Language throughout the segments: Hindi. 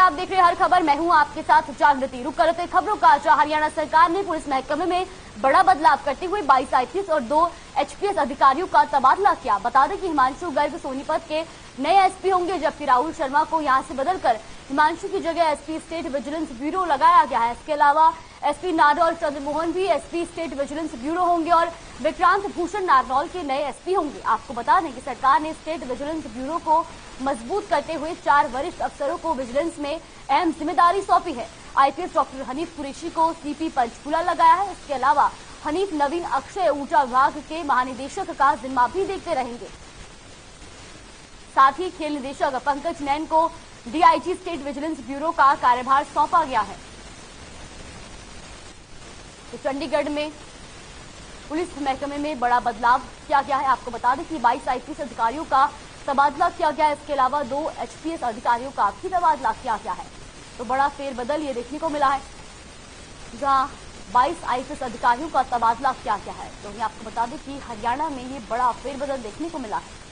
आप देख रहे हैं हर खबर। मैं हूं आपके साथ जागृति। रुक करते खबरों का। जहां हरियाणा सरकार ने पुलिस महकमे में बड़ा बदलाव करते हुए 22 आईपीएस और 2 एचपीएस अधिकारियों का तबादला किया। बता दें कि हिमांशु गर्ग सोनीपत के नए एसपी होंगे, जबकि राहुल शर्मा को यहां से बदलकर हिमांशु की जगह एसपी स्टेट विजिलेंस ब्यूरो लगाया गया है। इसके अलावा एसपी नारनौल चंद्रमोहन भी एसपी स्टेट विजिलेंस ब्यूरो होंगे और विक्रांत भूषण नारनौल के नए एसपी होंगे। आपको बता दें कि सरकार ने स्टेट विजिलेंस ब्यूरो को मजबूत करते हुए 4 वरिष्ठ अफसरों को विजिलेंस में अहम जिम्मेदारी सौंपी है। आईपीएस डॉक्टर हनीफ कुरैशी को सीपी पंचकूला लगाया है। इसके अलावा हनीफ नवीन अक्षय ऊर्जा विभाग के महानिदेशक का जिम्मा भी देखते रहेंगे। साथ ही खेल निदेशक पंकज नैन को डीआईजी स्टेट विजिलेंस ब्यूरो का कार्यभार सौंपा गया है। तो चंडीगढ़ में पुलिस महकमे में बड़ा बदलाव किया गया है। आपको बता दें कि 22 आईपीएस अधिकारियों का तबादला किया गया है। इसके अलावा 2 एचपीएस अधिकारियों का भी तबादला किया गया है। तो बड़ा फेरबदल ये देखने को मिला है, जहां 22 आईपीएस अधिकारियों का तबादला किया गया है। तो आपको बता दें कि हरियाणा में ये बड़ा फेरबदल देखने को मिला है।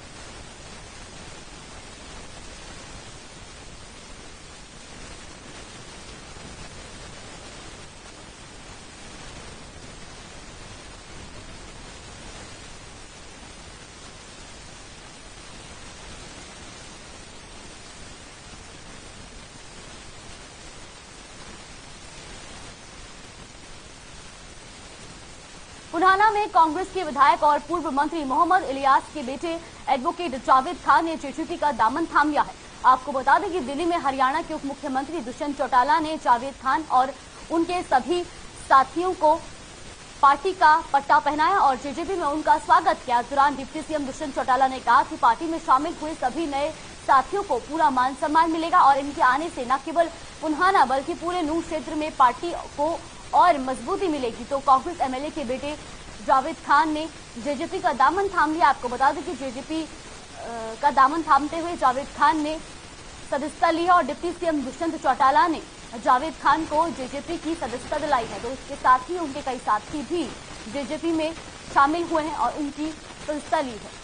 पुनाना में कांग्रेस के विधायक और पूर्व मंत्री मोहम्मद इलियास के बेटे एडवोकेट जावेद खान ने जेजेपी का दामन थाम लिया है। आपको बता दें कि दिल्ली में हरियाणा के उप मुख्यमंत्री दुष्यंत चौटाला ने जावेद खान और उनके सभी साथियों को पार्टी का पट्टा पहनाया और जेजेपी में उनका स्वागत किया। इस दौरान डिप्टी सीएम दुष्यंत चौटाला ने कहा कि पार्टी में शामिल हुए सभी नए साथियों को पूरा मान सम्मान मिलेगा और इनके आने से न केवल पुनाना बल्कि पूरे नूह क्षेत्र में पार्टी को और मजबूती मिलेगी। तो कांग्रेस एमएलए के बेटे जावेद खान ने जेजेपी का दामन थाम लिया। आपको बता दें कि जेजेपी का दामन थामते हुए जावेद खान ने सदस्यता ली है और डिप्टी सीएम दुष्यंत चौटाला ने जावेद खान को जेजेपी की सदस्यता दिलाई है। तो इसके साथ ही उनके कई साथी भी जेजेपी में शामिल हुए हैं और उनकी सदस्यता ली है।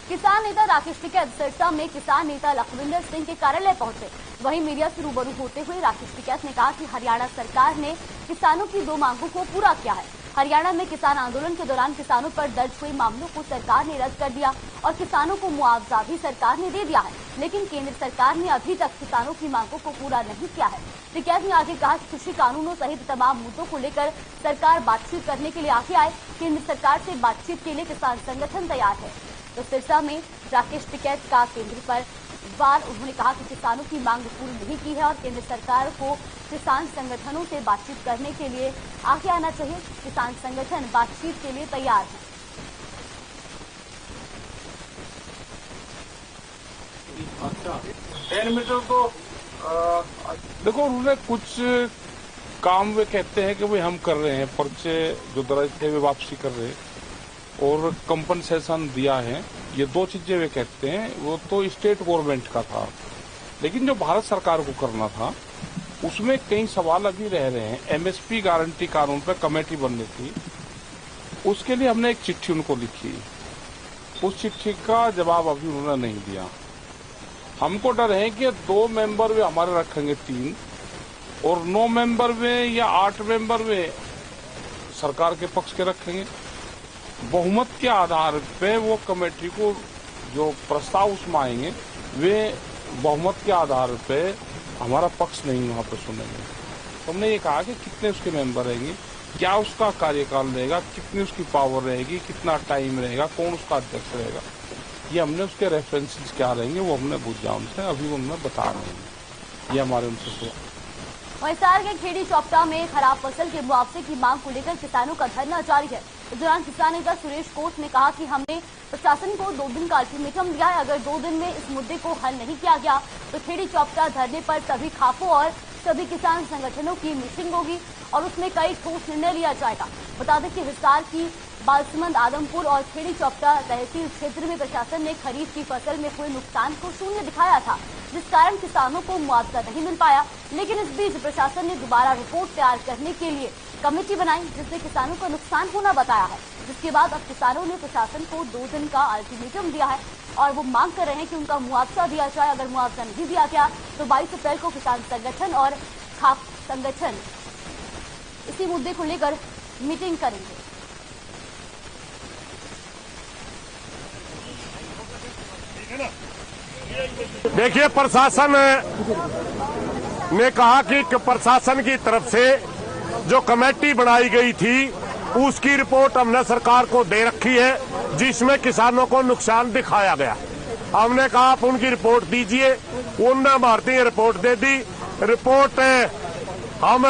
किसान नेता राकेश टिकैत सिरसा में किसान नेता लखविंदर सिंह के कार्यालय पहुंचे। वहीं मीडिया से रूबरू होते हुए राकेश टिकैत ने कहा कि हरियाणा सरकार ने किसानों की 2 मांगों को पूरा किया है। हरियाणा में किसान आंदोलन के दौरान किसानों पर दर्ज हुए मामलों को सरकार ने रद्द कर दिया और किसानों को मुआवजा भी सरकार ने दे दिया है, लेकिन केंद्र सरकार ने अभी तक किसानों की मांगों को पूरा नहीं किया है। टिकैत ने आगे कहा कि कृषि कानूनों सहित तमाम मुद्दों को लेकर सरकार बातचीत करने के लिए आगे आए। केंद्र सरकार से बातचीत के लिए किसान संगठन तैयार है। तो सिरसा में राकेश टिकैत का केंद्र पर वार। उन्होंने कहा कि किसानों की मांग पूरी नहीं की है और केंद्र सरकार को किसान संगठनों से बातचीत करने के लिए आगे आना चाहिए। किसान संगठन बातचीत के लिए तैयार है। अच्छा, 10 मीटर तो देखो, उन्होंने कुछ काम वे कहते हैं कि भाई हम कर रहे हैं, पर्चे जो दर्ज थे वे वापसी कर रहे हैं और कंपनसेशन दिया है। ये 2 चीजें वे कहते हैं। वो तो स्टेट गवर्नमेंट का था, लेकिन जो भारत सरकार को करना था उसमें कई सवाल अभी रह रहे हैं। एमएसपी गारंटी कानून पर कमेटी बननी थी, उसके लिए हमने एक चिट्ठी उनको लिखी। उस चिट्ठी का जवाब अभी उन्होंने नहीं दिया। हमको डर है कि 2 मेंबर वे हमारे रखेंगे 3 और 9 मेंबर में या 8 मेंबर में सरकार के पक्ष के रखेंगे। बहुमत के आधार पे वो कमेटी को जो प्रस्ताव उसमें आएंगे वे बहुमत के आधार पे हमारा पक्ष नहीं वहाँ पे सुनेंगे। तो हमने ये कहा कि कितने उसके मेंबर रहेंगे, क्या उसका कार्यकाल रहेगा, कितनी उसकी पावर रहेगी, कितना टाइम रहेगा, कौन उसका अध्यक्ष रहेगा, ये हमने उसके रेफरेंसेस क्या रहेंगे वो हमने पूछा उनसे। अभी वो हमें बता रहे हैं, ये हमारे उनसे। हिसार के खेड़ी चौपटा में खराब फसल के मुआवजे की मांग को लेकर किसानों का धरना जारी है। इस दौरान किसान नेता सुरेश कोट ने कहा कि हमने प्रशासन को 2 दिन का अल्टीमेटम दिया है। अगर 2 दिन में इस मुद्दे को हल नहीं किया गया तो खेड़ी चौपटा धरने पर सभी खापों और सभी किसान संगठनों की मीटिंग होगी और उसमें कई ठोस निर्णय लिया जाएगा। बता दें कि हिसार की बालसमंद, आदमपुर और खेड़ी चौपटा तहसील क्षेत्र में प्रशासन ने खरीफ की फसल में हुए नुकसान को शून्य दिखाया था, जिस कारण किसानों को मुआवजा नहीं मिल पाया। लेकिन इस बीच प्रशासन ने दोबारा रिपोर्ट तैयार करने के लिए कमेटी बनाई, जिसने किसानों का नुकसान होना बताया है। जिसके बाद अब किसानों ने प्रशासन को 2 दिन का अल्टीमेटम दिया है और वो मांग कर रहे हैं कि उनका मुआवजा दिया जाए। अगर मुआवजा नहीं दिया गया तो 22 अप्रैल को किसान संगठन और खाप संगठन इसी मुद्दे को लेकर मीटिंग करेंगे। देखिए, प्रशासन ने कहा कि प्रशासन की तरफ से जो कमेटी बनाई गई थी उसकी रिपोर्ट हमने सरकार को दे रखी है, जिसमें किसानों को नुकसान दिखाया गया। हमने कहा आप उनकी रिपोर्ट दीजिए, उन्होंने भारतीय रिपोर्ट दे दी। रिपोर्ट हम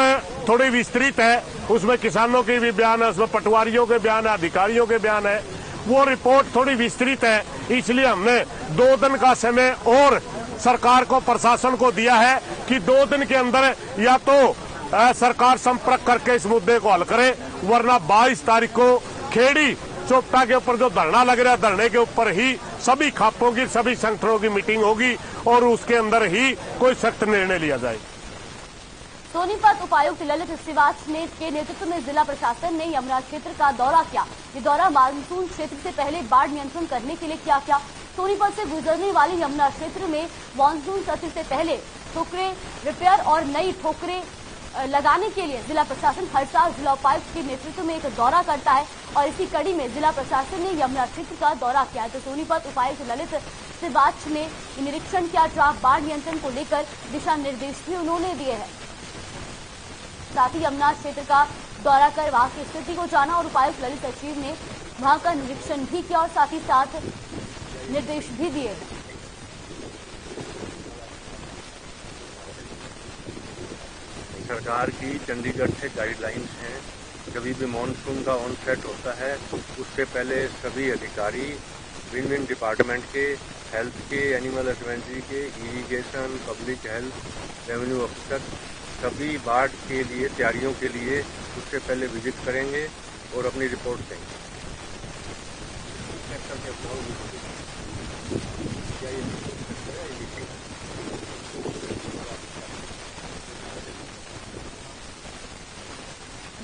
थोड़ी विस्तृत है, उसमें किसानों के भी बयान है, उसमें पटवारियों के बयान है, अधिकारियों के बयान है। वो रिपोर्ट थोड़ी विस्तृत है, इसलिए हमने 2 दिन का समय और सरकार को, प्रशासन को दिया है कि 2 दिन के अंदर या तो सरकार संपर्क करके इस मुद्दे को हल करे, वरना 22 तारीख को खेड़ी चौपटा के ऊपर जो धरना लग रहा है, धरने के ऊपर ही सभी खापों की, सभी संगठनों की मीटिंग होगी और उसके अंदर ही कोई सख्त निर्णय लिया जाए। सोनीपत उपायुक्त ललित श्रीवास के नेतृत्व में जिला प्रशासन ने यमुना क्षेत्र का दौरा किया। ये दौरा मानसून क्षेत्र से पहले बाढ़ नियंत्रण करने के लिए किया गया। सोनीपत से गुजरने वाली यमुना क्षेत्र में मानसून सत्र से पहले ठोकरें रिपेयर और नई ठोकरें लगाने के लिए जिला प्रशासन हर साल जिला उपायुक्त के नेतृत्व में एक दौरा करता है और इसी कड़ी में जिला प्रशासन ने यमुना क्षेत्र का दौरा किया है। तो सोनीपत उपायुक्त ललित श्रीवास ने निरीक्षण किया, जहां बाढ़ नियंत्रण को लेकर दिशा निर्देश भी उन्होंने दिए हैं। साथ ही यमुना क्षेत्र का दौरा कर वहां की स्थिति को जाना और उपायुक्त ललित सचिव ने वहां का निरीक्षण भी किया और साथ ही साथ निर्देश भी दिए। सरकार की चंडीगढ़ से गाइडलाइंस हैं, कभी भी मॉनसून का ऑनसेट होता है उससे पहले सभी अधिकारी भिन्न भिन्न डिपार्टमेंट के, हेल्थ के, एनिमल हस्बेंड्री के, irrigation, public health, revenue officer, सभी बाढ़ के लिए तैयारियों के लिए उससे पहले विजिट करेंगे और अपनी रिपोर्ट देंगे।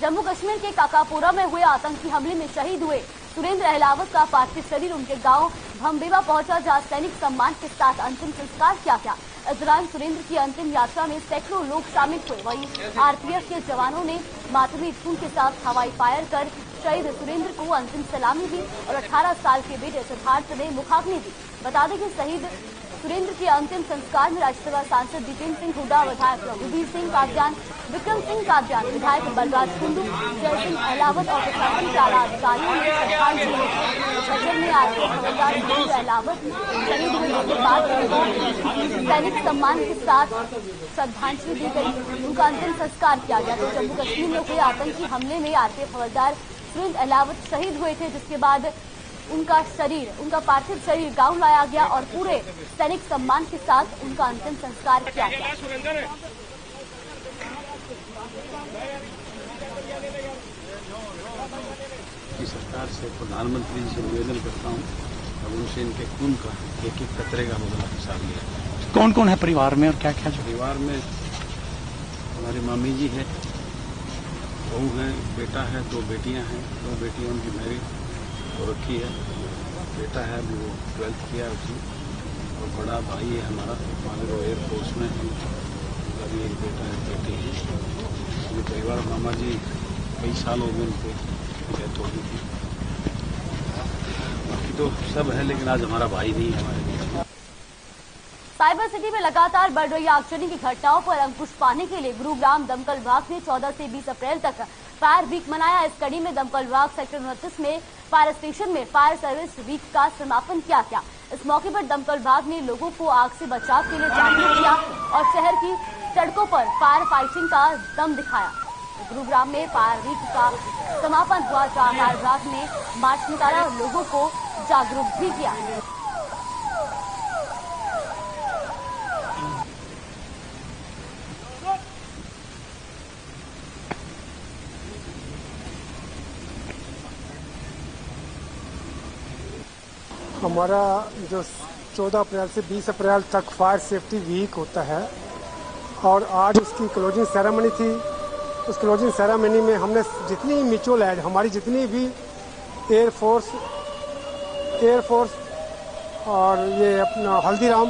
जम्मू कश्मीर के काकापुरा में हुए आतंकी हमले में शहीद हुए सुरेंद्र अहलावत का पार्थिव शरीर उनके गांव भमबेवा पहुंचा, जहां सैनिक सम्मान के साथ अंतिम संस्कार किया गया। इस दौरान सुरेंद्र की अंतिम यात्रा में सैकड़ों लोग शामिल हुए। वहीं आरपीएफ के जवानों ने मातमी धून के साथ हवाई फायर कर शहीद सुरेंद्र को अंतिम सलामी दी और 18 साल के बेटे सिद्धार्थ ने मुखाग्नि दी। बता दें कि शहीद सुरेंद्र के अंतिम संस्कार में राज्यसभा सांसद दीपेंद्र सिंह हुड्डा, विधायक रघुवीर सिंह कादियान, विक्रम सिंह कादियान, विधायक बलराज कुंडू, जय सिंह अहलावत और प्रशासन के आला अधिकारियों ने श्रद्धांजलि दी। सदन में आरपीएफ हवलदार सुरेंद्र अहलावत शहीद होने के बाद उनको सैनिक सम्मान के साथ श्रद्धांजलि दी गई, उनका अंतिम संस्कार किया गया। तो जम्मू कश्मीर में हुए आतंकी हमले में आरपीएफ हवलदार सुरेंद्र अहलावत शहीद हुए थे, जिसके बाद उनका पार्थिव शरीर गांव लाया गया और पूरे सैनिक सम्मान के साथ उनका अंतिम संस्कार किया गया। सरकार से, प्रधानमंत्री जी से निवेदन करता हूँ, अब उनसे इनके खून का एक एक कतरे का बदला हिसाब लिया। कौन कौन है परिवार में और क्या क्या? परिवार में हमारी मामी जी है, बहू है, बेटा है, 2 बेटियां हैं, 2 बेटियां उनकी मैरिज हो रखी है, बेटा है अभी वो 12th किया उसने, और बड़ा भाई है हमारा एयरफोर्स में है, अभी एक बेटा है, बेटी है। ये परिवार, मामा जी कई साल हो गए उनको डेथ हो गई थी, बाकी तो सब है, लेकिन आज हमारा भाई नहीं है हमारे बीच। साइबर सिटी में लगातार बढ़ रही आगजनी की घटनाओं पर अंकुश पाने के लिए गुरुग्राम दमकल विभाग ने 14 से 20 अप्रैल तक फायर वीक मनाया। इस कड़ी में दमकल विभाग सेक्टर 29 में फायर स्टेशन में फायर सर्विस वीक का समापन किया गया। इस मौके पर दमकल विभाग ने लोगों को आग से बचाव के लिए जागरूक किया और शहर की सड़कों पर फायर फाइटिंग का दम दिखाया। गुरुग्राम में फायर वीक का समापन हुआ, जहां फायर विभाग ने मार्च निकाला और लोगों को जागरूक भी किया। हमारा जो 14 अप्रैल से 20 अप्रैल तक फायर सेफ्टी वीक होता है और आज उसकी क्लोजिंग सेरेमनी थी। उस क्लोजिंग सेरेमनी में हमने जितनी म्यूचुअल एड हमारी जितनी भी एयरफोर्स और ये अपना हल्दीराम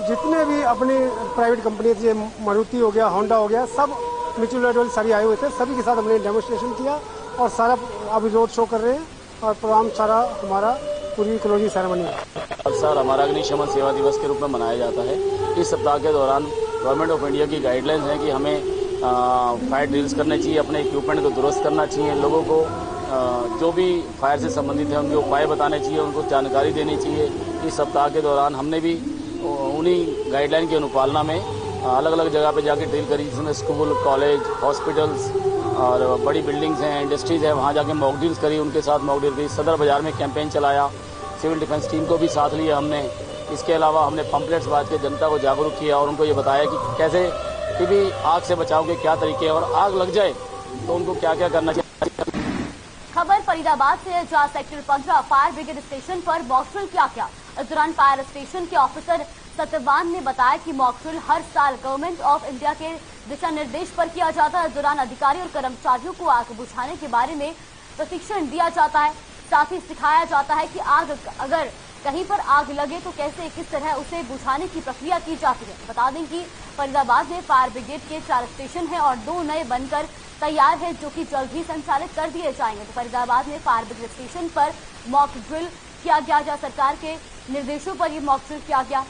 जितने भी अपनी प्राइवेट कंपनी थी, मारुति हो गया, होंडा हो गया, सब म्यूचुअल एड वाले सारी आए हुए थे। सभी के साथ हमने डेमोन्स्ट्रेशन किया और सारा अभी रोड शो कर रहे हैं और प्रोग्राम सारा हमारा पूरी क्लोजिंग सेरेमनी है। सर, हमारा अग्निशमन सेवा दिवस के रूप में मनाया जाता है। इस सप्ताह के दौरान गवर्नमेंट ऑफ इंडिया की गाइडलाइंस है कि हमें फायर ड्रिल्स करने चाहिए, अपने इक्विपमेंट को दुरुस्त करना चाहिए, लोगों को जो भी फायर से संबंधित है उनके उपाय बताने चाहिए, उनको जानकारी देनी चाहिए। इस सप्ताह के दौरान हमने भी उन्हीं गाइडलाइन की अनुपालना में अलग अलग जगह पे जाके ड्रिल करी, जिसमें स्कूल, कॉलेज, हॉस्पिटल्स और बड़ी बिल्डिंग्स हैं, इंडस्ट्रीज़ हैं, वहाँ जाके मॉक ड्रिल्स करी, उनके साथ मॉक ड्रिल करी। सदर बाजार में कैंपेन चलाया, सिविल डिफेंस टीम को भी साथ लिया हमने। इसके अलावा हमने पंपलेट्स बांट के जनता को जागरूक किया और उनको ये बताया कि कैसे भी आग से बचाव के क्या तरीके हैं और आग लग जाए तो उनको क्या क्या करना चाहिए। खबर फरीदाबाद से है, जहां सेक्टर 15 फायर ब्रिगेड स्टेशन पर मॉकड्रिल किया गया। इस दौरान फायर स्टेशन के ऑफिसर सत्यवान ने बताया कि मॉकड्रिल हर साल गवर्नमेंट ऑफ इंडिया के दिशा निर्देश पर किया जाता है। इस दौरान अधिकारी और कर्मचारियों को आग बुझाने के बारे में प्रशिक्षण दिया जाता है, साथ ही सिखाया जाता है कि आग अगर कहीं पर आग लगे तो कैसे किस तरह उसे बुझाने की प्रक्रिया की जाती है। बता दें कि फरीदाबाद में फायर ब्रिगेड के 4 स्टेशन हैं और 2 नए बनकर तैयार है, जो कि जल्द ही संचालित कर दिए जाएंगे। तो फरीदाबाद में फायर ब्रिगेड स्टेशन पर मॉक ड्रिल किया गया, जहां सरकार के निर्देशों पर यह मॉक ड्रिल किया गया।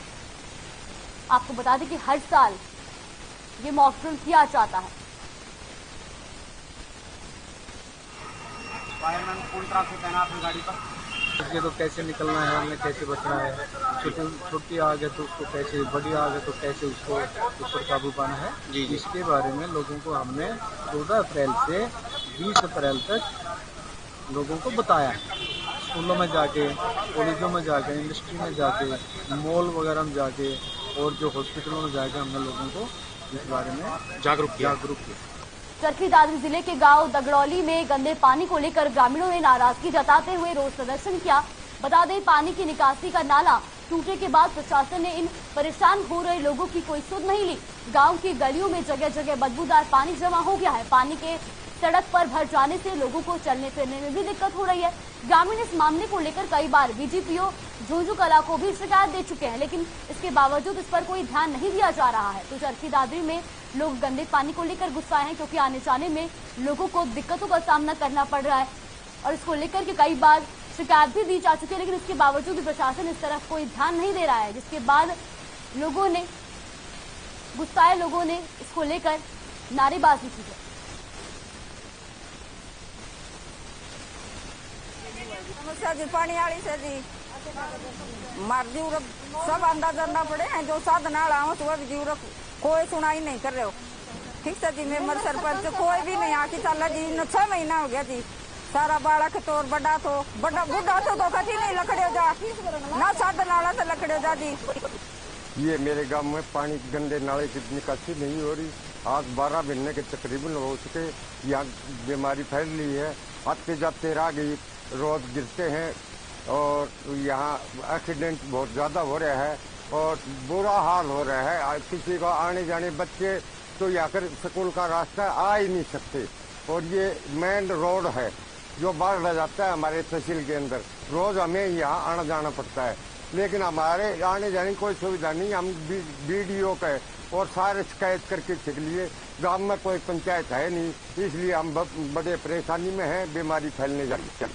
आपको बता दें कि हर साल ये मॉक ड्रिल किया जाता है। फायरमैन पूरी तरह से तैनात है गाड़ी पर। ये तो कैसे निकलना है, हमें कैसे बचना है, छोटी आग है तो उसको कैसे, बड़ी आग है तो कैसे उसको ऊपर काबू पाना है, इसके बारे में लोगों को हमने 14 अप्रैल से 20 अप्रैल तक लोगों को बताया। स्कूलों में जाके, कॉलेजों में जाके, इंडस्ट्री में जाके, मॉल वगैरह में जाके और जो हॉस्पिटलों में जाके हमने लोगों को इस बारे में जागरूक किया। चरखी दादरी जिले के गांव दगड़ौली में गंदे पानी को लेकर ग्रामीणों ने नाराजगी जताते हुए रोष प्रदर्शन किया। बता दें, पानी की निकासी का नाला टूटने के बाद प्रशासन ने इन परेशान हो रहे लोगों की कोई सुध नहीं ली। गांव की गलियों में जगह जगह बदबूदार पानी जमा हो गया है। पानी के सड़क पर भर जाने से लोगों को चलने फिरने में भी दिक्कत हो रही है। ग्रामीण इस मामले को लेकर कई बार बीजीपीओ झुंझुनू कला को भी शिकायत दे चुके हैं, लेकिन इसके बावजूद इस पर कोई ध्यान नहीं दिया जा रहा है। तो चरखी दादरी में लोग गंदे पानी को लेकर गुस्साए हैं, क्योंकि आने जाने में लोगों को दिक्कतों का सामना करना पड़ रहा है और इसको लेकर के कई बार शिकायत भी दी जा चुकी है, लेकिन इसके बावजूद भी प्रशासन इस तरफ कोई ध्यान नहीं दे रहा है, जिसके बाद गुस्साए लोगों ने इसको लेकर नारेबाजी की है। समस्या जी पानी वाली से जी मार जीव सब अंदाजा ना पड़े हैं, जो साधन आला तो वह जीव कोई सुनाई नहीं कर रहे हो। ठीक से जी, मेंबर सरपंच कोई भी नहीं आके चला जी, 6 महीना हो गया जी। सारा बालक तो और बड़ा तो बड़ा बुढ़ा तो कभी नहीं लकड़े जा ना, साधन आला से लकड़े जा जी। ये मेरे गांव में पानी गंदे नाले की निकासी नहीं हो रही। आज 12 महीने के तकरीबन हो चुके, यहाँ बीमारी फैल रही है। आते जाते राहगीर रोज गिरते हैं और यहाँ एक्सीडेंट बहुत ज़्यादा हो रहा है और बुरा हाल हो रहा है। किसी को आने जाने बच्चे तो यहाँ कर स्कूल का रास्ता आ ही नहीं सकते और ये मेन रोड है जो बाढ़ रह जाता है हमारे तहसील के अंदर। रोज हमें यहाँ आना जाना पड़ता है, लेकिन हमारे आने जाने की कोई सुविधा नहीं। हम BDO का और सारे शिकायत करके छिक लिए, गांव में कोई पंचायत है नहीं, इसलिए हम बड़े परेशानी में हैं, बीमारी फैलने जाती है।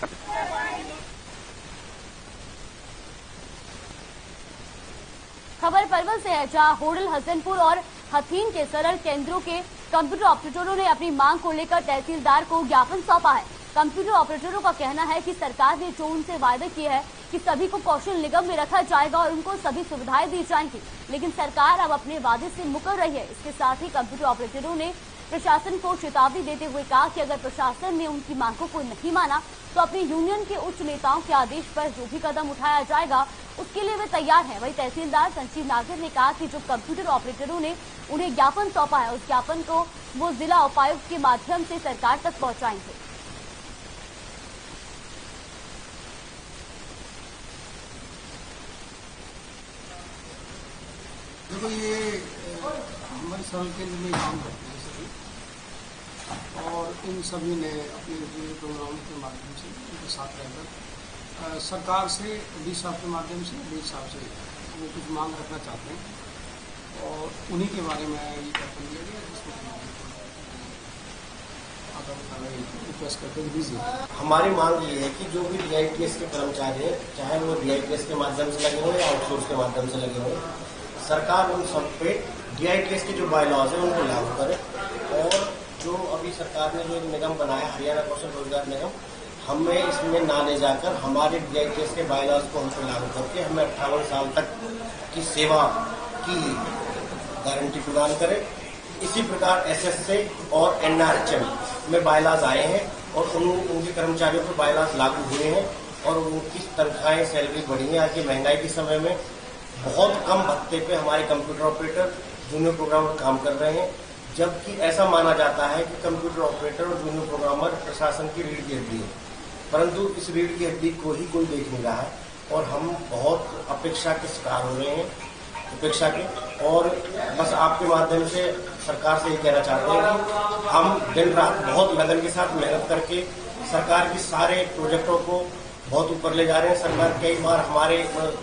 खबर पलवल से है, जहां होडल, हसनपुर और हथीन के सरल केंद्रों के कंप्यूटर ऑपरेटरों ने अपनी मांग को लेकर तहसीलदार को ज्ञापन सौंपा है। कंप्यूटर ऑपरेटरों का कहना है कि सरकार ने जो उनसे वायदा किया है कि सभी को कौशल निगम में रखा जाएगा और उनको सभी सुविधाएं दी जाएंगी, लेकिन सरकार अब अपने वादे से मुकर रही है। इसके साथ ही कंप्यूटर ऑपरेटरों ने प्रशासन को चेतावनी देते हुए कहा कि अगर प्रशासन ने उनकी मांगों को नहीं माना तो अपनी यूनियन के उच्च नेताओं के आदेश पर जो भी कदम उठाया जाएगा उसके लिए वे तैयार हैं। वहीं तहसीलदार संजीव नागर ने कहा कि जो कंप्यूटर ऑपरेटरों ने उन्हें ज्ञापन सौंपा है उस ज्ञापन को वो जिला उपायुक्त के माध्यम से सरकार तक पहुंचाएंगे। देखो ये हमारे सरल केंद्र में काम करते हैं सभी, और इन सभी ने अपने प्रोग्रामों के माध्यम से उनके साथ रहकर सरकार से डी साहब के माध्यम से डी साहब से वो कुछ मांग रखना चाहते हैं और उन्हीं के बारे में ये ज्ञापन दिया गया जिसमें रिक्वेस्ट करते हैं दीजिए। हमारी मांग ये है कि जो भी DITS के कर्मचारी हैं, चाहे वो DITS के माध्यम से लगे हों या आउटसोर्स के माध्यम से लगे हों, सरकार उन सब पे DITS के जो बायलॉज हैं उनको लागू करे। और जो अभी सरकार ने जो निगम बनाया हरियाणा कौशल रोजगार निगम, हमें इसमें ना ले जाकर हमारे DITS के बायलॉज को हमको लागू करके हमें 58 साल तक की सेवा की गारंटी प्रदान करे। इसी प्रकार SSA और NRHM में बायलॉज आए हैं और उनके कर्मचारियों पर बायलॉज लागू हुए हैं और उनकी तनख्वाहें सैलरी बढ़ी है। आज की महंगाई के समय में बहुत कम भत्ते पे हमारे कंप्यूटर ऑपरेटर जूनियर प्रोग्रामर काम कर रहे हैं, जबकि ऐसा माना जाता है कि कंप्यूटर ऑपरेटर और जूनियर प्रोग्रामर प्रशासन की रीढ़ की हड्डी है, परंतु इस रीढ़ की हड्डी को ही कोई देख नहीं रहा है और हम बहुत अपेक्षा के शिकार हो रहे हैं, उपेक्षा के। और बस आपके माध्यम से सरकार से ये कहना चाहते हैं कि हम दिन रात बहुत लगन के साथ मेहनत करके सरकार के सारे प्रोजेक्टों को बहुत ऊपर ले जा रहे हैं। सरकार कई बार हमारे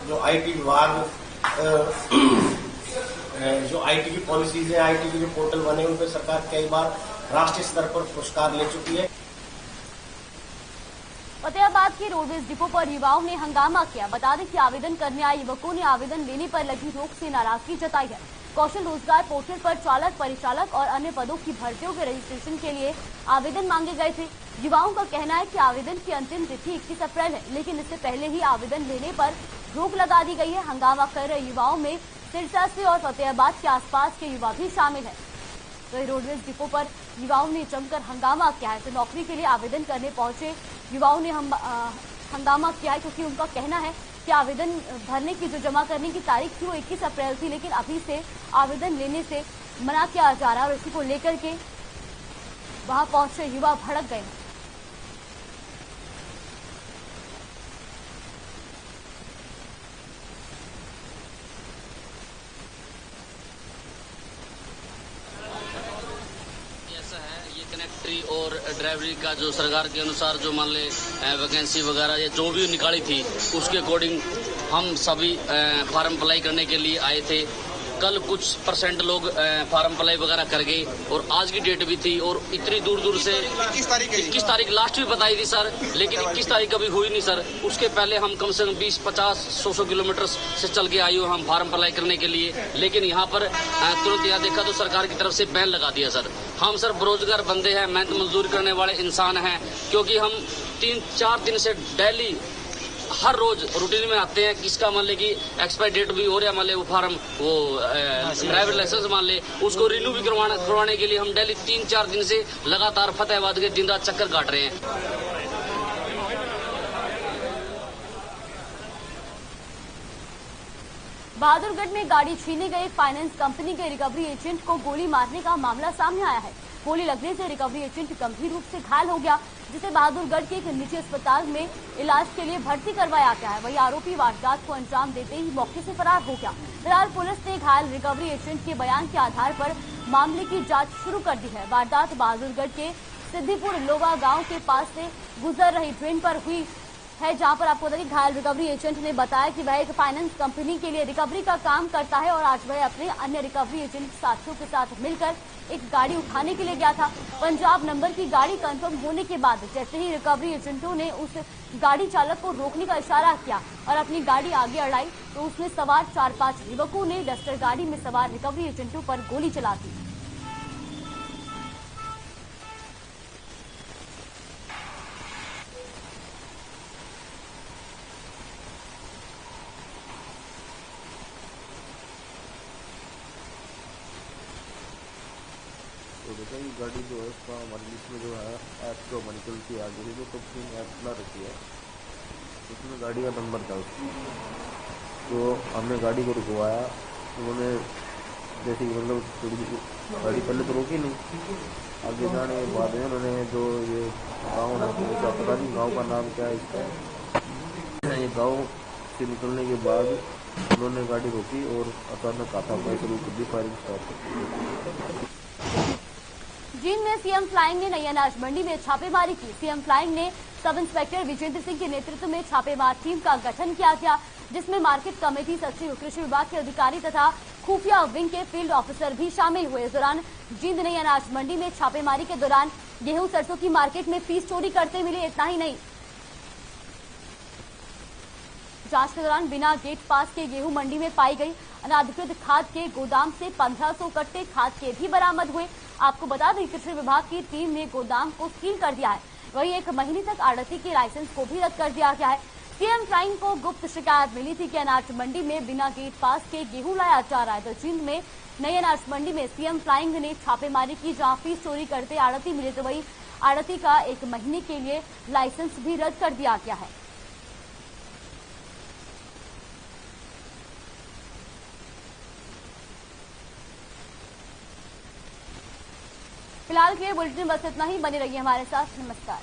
जो IT विभाग, जो IT की पॉलिसीज है, IT के जो पोर्टल बने, उन पर सरकार कई बार राष्ट्रीय स्तर पर पुरस्कार ले चुकी है। फतेहाबाद के रोडवेज डिपो पर युवाओं ने हंगामा किया। बता दें कि आवेदन करने आए युवकों ने आवेदन लेने पर लगी रोक से नाराजगी जताई है। कौशल रोजगार पोर्टल पर चालक, परिचालक और अन्य पदों की भर्तियों के रजिस्ट्रेशन के लिए आवेदन मांगे गए थे। युवाओं का कहना है कि आवेदन की अंतिम तिथि 21 अप्रैल है, लेकिन इससे पहले ही आवेदन लेने पर रोक लगा दी गई है। हंगामा कर रहे युवाओं में सिरसा से और फतेहाबाद के आसपास के युवा भी शामिल है। तो रोडवेज डिपो पर युवाओं ने जमकर हंगामा किया है। तो नौकरी के लिए आवेदन करने पहुंचे युवाओं ने हंगामा किया है, क्योंकि उनका कहना है कि आवेदन भरने की जो जमा करने की तारीख थी वो 21 अप्रैल थी, लेकिन अभी से आवेदन लेने से मना किया जा रहा है और इसी को लेकर के वहां पहुंचे युवा भड़क गए। कनेक्टरी और ड्राइवरी का जो सरकार के अनुसार जो मान ले वैकेंसी वगैरह या जो भी निकाली थी उसके अकॉर्डिंग हम सभी फार्म अप्लाई करने के लिए आए थे। कल कुछ % लोग फार्म अप्लाई वगैरह कर गए और आज की डेट भी थी और इतनी दूर दूर से 21 तारीख लास्ट भी बताई थी सर, लेकिन 21 तारीख अभी हुई नहीं सर। उसके पहले हम कम से कम 20, 50, 100 किलोमीटर से चल के आए हो हम फार्म अप्लाई करने के लिए, लेकिन यहाँ पर तुरंत यहाँ देखा तो सरकार की तरफ से बैन लगा दिया सर। हम सर बेरोजगार बंदे हैं, मेहनत मजदूरी करने वाले इंसान हैं, क्योंकि हम 3-4 दिन से डेली हर रोज रूटीन में आते हैं। किसका मान ले कि एक्सपायरी डेट भी हो रहा है, मान ले वो फार्म वो ड्राइवर लाइसेंस मान ले उसको रिन्यू भी करवाने के लिए हम डेली 3-4 दिन से लगातार फतेहाबाद के दिन रात चक्कर काट रहे हैं। बहादुरगढ़ में गाड़ी छीने गए फाइनेंस कंपनी के रिकवरी एजेंट को गोली मारने का मामला सामने आया है। गोली लगने से रिकवरी एजेंट गंभीर रूप से घायल हो गया, जिसे बहादुरगढ़ के एक निजी अस्पताल में इलाज के लिए भर्ती करवाया गया है। वही आरोपी वारदात को अंजाम देते ही मौके से फरार हो गया। फिलहाल पुलिस ने घायल रिकवरी एजेंट के बयान के आधार पर मामले की जांच शुरू कर दी है। वारदात बहादुरगढ़ के सिद्धिपुर लोवा गाँव के पास से गुजर रही ट्रेन पर हुई है, जहां पर आपको बताइए घायल रिकवरी एजेंट ने बताया कि वह एक फाइनेंस कंपनी के लिए रिकवरी का काम करता है और आज वह अपने अन्य रिकवरी एजेंट साथियों के साथ मिलकर एक गाड़ी उठाने के लिए गया था। पंजाब नंबर की गाड़ी कंफर्म होने के बाद जैसे ही रिकवरी एजेंटों ने उस गाड़ी चालक को रोकने का इशारा किया और अपनी गाड़ी आगे अड़ाई, तो उसमें सवार 4-5 युवकों ने डस्टर गाड़ी में सवार रिकवरी एजेंटों पर गोली चला दी। तो देखा ये गाड़ी जो है उसका हमारी लिस्ट में जो है एस्ट्रो निकलती आ गई, जो कंपनी ने एस्ट्रा रखी है उसमें गाड़ी का नंबर था उसकी। तो हमने गाड़ी को रुकवाया, उन्होंने जैसे कि मतलब थोड़ी गाड़ी पहले तो रोकी नहीं, आगे जाने के बाद में उन्होंने जो ये गाँव है उसका पता नहीं गाँव का नाम क्या है इसका, ये गाँव से निकलने के बाद उन्होंने गाड़ी रोकी और अचानक हाथापाई शुरू कर दी, फायरिंग स्टार्ट कर दी। जींद में सीएम फ्लाइंग ने नई अनाज मंडी में छापेमारी की। सीएम फ्लाइंग ने सब इंस्पेक्टर विजेंद्र सिंह के नेतृत्व में छापेमार टीम का गठन किया गया, जिसमें मार्केट कमेटी सचिव, कृषि विभाग के अधिकारी तथा खुफिया विंग के फील्ड ऑफिसर भी शामिल हुए। इस दौरान जींद नई अनाज मंडी में छापेमारी के दौरान गेहूं सरसों की मार्केट में फीस चोरी करते मिले। इतना ही नहीं, जांच के दौरान बिना गेट पास के गेहूं मंडी में पाई गई अनाधिकृत खाद के गोदाम से 1500 कट्टे खाद के भी बरामद हुए। आपको बता दें, कृषि विभाग की टीम ने गोदाम को सील कर दिया है। वहीं 1 महीने तक आड़ती के लाइसेंस को भी रद्द कर दिया गया है। सीएम फ्लाइंग को गुप्त शिकायत मिली थी कि अनाज मंडी में बिना गेट पास के गेहूं लाया जा रहा है, तो जींद में नई अनाज मंडी में सीएम फ्लाइंग ने छापेमारी की, जहां फीस चोरी करते आड़ती मिले, तो वही आड़ती का 1 महीने के लिए लाइसेंस भी रद्द कर दिया गया है। फिलहाल के लिए बुलेटिन बस इतना ही। बने रहिए हमारे साथ। नमस्कार।